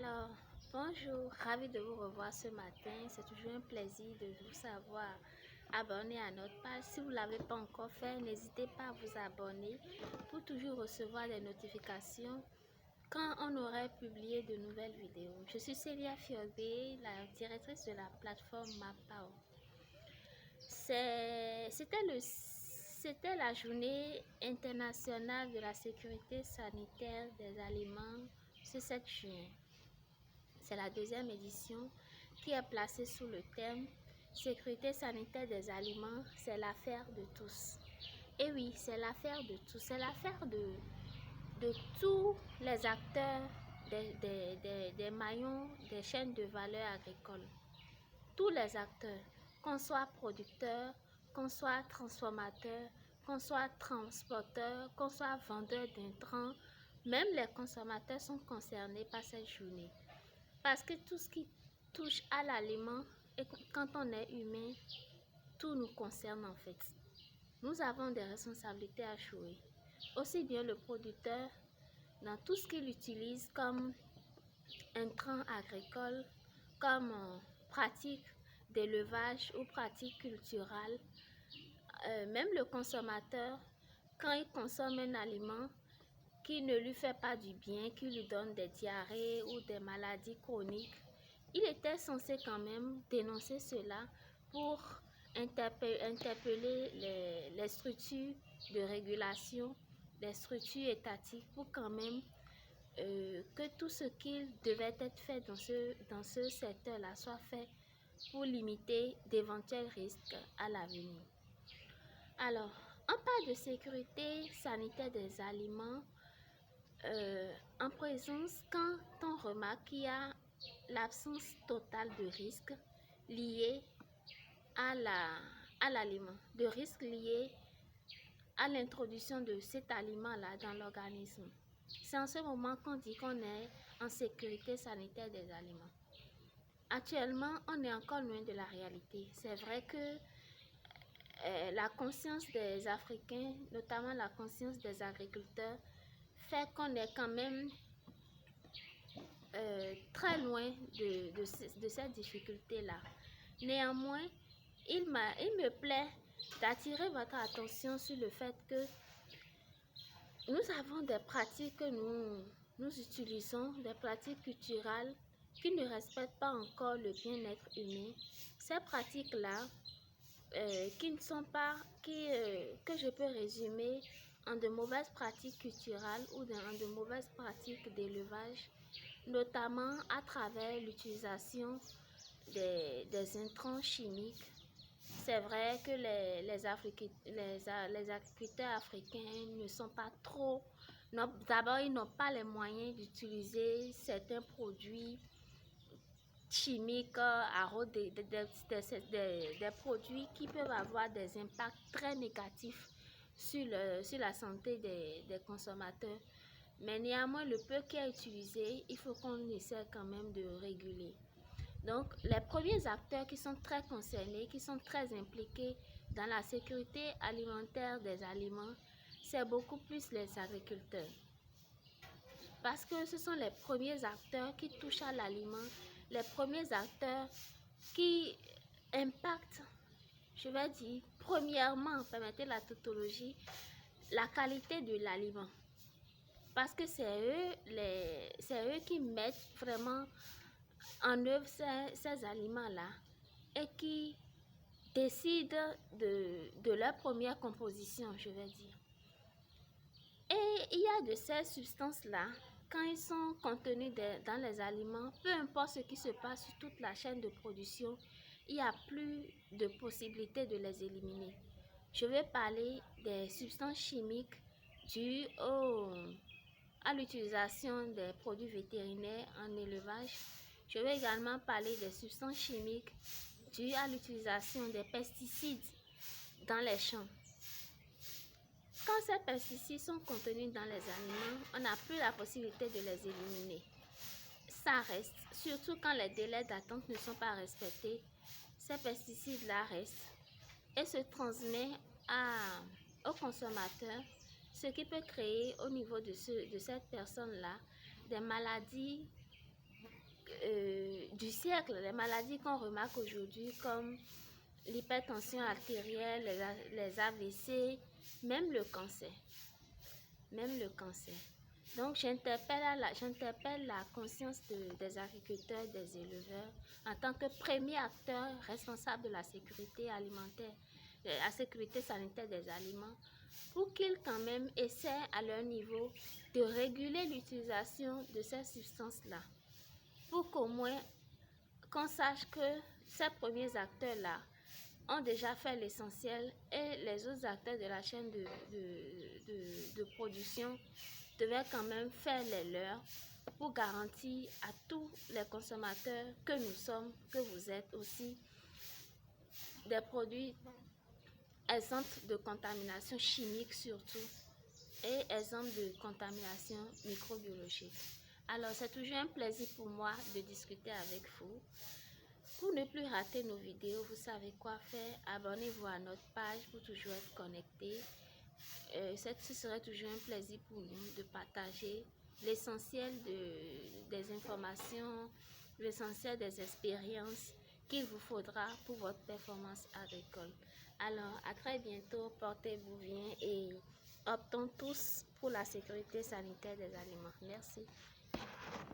Alors, bonjour, ravi de vous revoir ce matin. C'est toujours un plaisir de vous savoir abonner à notre page. Si vous ne l'avez pas encore fait, n'hésitez pas à vous abonner pour toujours recevoir des notifications quand on aurait publié de nouvelles vidéos. Je suis Célia Fiobé, la directrice de la plateforme Mapao. C'était la journée internationale de la sécurité sanitaire des aliments ce 7 juin. C'est la deuxième édition qui est placée sous le thème sécurité sanitaire des aliments, c'est l'affaire de tous. Et oui, c'est l'affaire de tous. C'est l'affaire de tous les acteurs des maillons des chaînes de valeur agricole. Tous les acteurs, qu'on soit producteur, qu'on soit transformateur, qu'on soit transporteur, qu'on soit vendeur d'intrants, même les consommateurs sont concernés par cette journée. Parce que tout ce qui touche à l'aliment, et quand on est humain, tout nous concerne en fait. Nous avons des responsabilités à jouer. Aussi bien le producteur, dans tout ce qu'il utilise comme intrants agricoles, comme pratique d'élevage ou pratique culturelle, même le consommateur, quand il consomme un aliment qui ne lui fait pas du bien, qui lui donne des diarrhées ou des maladies chroniques, il était censé quand même dénoncer cela pour interpeller les structures de régulation, les structures étatiques pour quand même que tout ce qui devait être fait dans ce secteur-là soit fait pour limiter d'éventuels risques à l'avenir. Alors, on parle de sécurité sanitaire des aliments en présence quand on remarque qu'il y a l'absence totale de risques liés à l'aliment, de risques liés à l'introduction de cet aliment-là dans l'organisme. C'est en ce moment qu'on dit qu'on est en sécurité sanitaire des aliments. Actuellement, on est encore loin de la réalité. C'est vrai que la conscience des Africains, notamment la conscience des agriculteurs, fait qu'on est quand même très loin de cette difficulté-là. Néanmoins, il me plaît d'attirer votre attention sur le fait que nous avons des pratiques que nous utilisons, des pratiques culturelles qui ne respectent pas encore le bien-être humain. Ces pratiques-là, qui ne sont pas, que je peux résumer en de mauvaises pratiques culturelles ou en de mauvaises pratiques d'élevage, notamment à travers l'utilisation des intrants chimiques. C'est vrai que les agriculteurs africains ne sont pas trop... D'abord, ils n'ont pas les moyens d'utiliser certains produits chimiques, des produits qui peuvent avoir des impacts très négatifs sur la santé des consommateurs. Mais néanmoins, le peu qui est utilisé, il faut qu'on essaie quand même de réguler. Donc, les premiers acteurs qui sont très concernés, qui sont très impliqués dans la sécurité alimentaire des aliments, c'est beaucoup plus les agriculteurs. Parce que ce sont les premiers acteurs qui touchent à l'aliment, les premiers acteurs qui impactent, je vais dire, premièrement, permettez la tautologie, la qualité de l'aliment. Parce que c'est eux qui mettent vraiment en œuvre ces aliments-là et qui décident de leur première composition, je vais dire. Et il y a de ces substances-là, quand ils sont contenus dans les aliments, peu importe ce qui se passe sur toute la chaîne de production, il n'y a plus de possibilité de les éliminer. Je vais parler des substances chimiques dues à l'utilisation des produits vétérinaires en élevage. Je vais également parler des substances chimiques dues à l'utilisation des pesticides dans les champs. Quand ces pesticides sont contenus dans les aliments, on n'a plus la possibilité de les éliminer. Ça reste, surtout quand les délais d'attente ne sont pas respectés, ces pesticides-là restent et se transmettent au consommateur, ce qui peut créer au niveau de cette personne-là des maladies du siècle, les maladies qu'on remarque aujourd'hui comme l'hypertension artérielle, les AVC, même le cancer. Donc, j'interpelle la conscience des agriculteurs, des éleveurs, en tant que premier acteur responsable de la sécurité alimentaire, de la sécurité sanitaire des aliments, pour qu'ils quand même essaient à leur niveau de réguler l'utilisation de ces substances-là, pour qu'au moins qu'on sache que ces premiers acteurs-là ont déjà fait l'essentiel et les autres acteurs de la chaîne de production devaient quand même faire les leurs pour garantir à tous les consommateurs que nous sommes, que vous êtes aussi, des produits exempts de contamination chimique surtout et exempts de contamination microbiologique. Alors c'est toujours un plaisir pour moi de discuter avec vous. Pour ne plus rater nos vidéos, vous savez quoi faire. Abonnez-vous à notre page pour toujours être connecté. Ce serait toujours un plaisir pour nous de partager l'essentiel des informations, l'essentiel des expériences qu'il vous faudra pour votre performance agricole. Alors, à très bientôt, portez-vous bien et optons tous pour la sécurité sanitaire des aliments. Merci.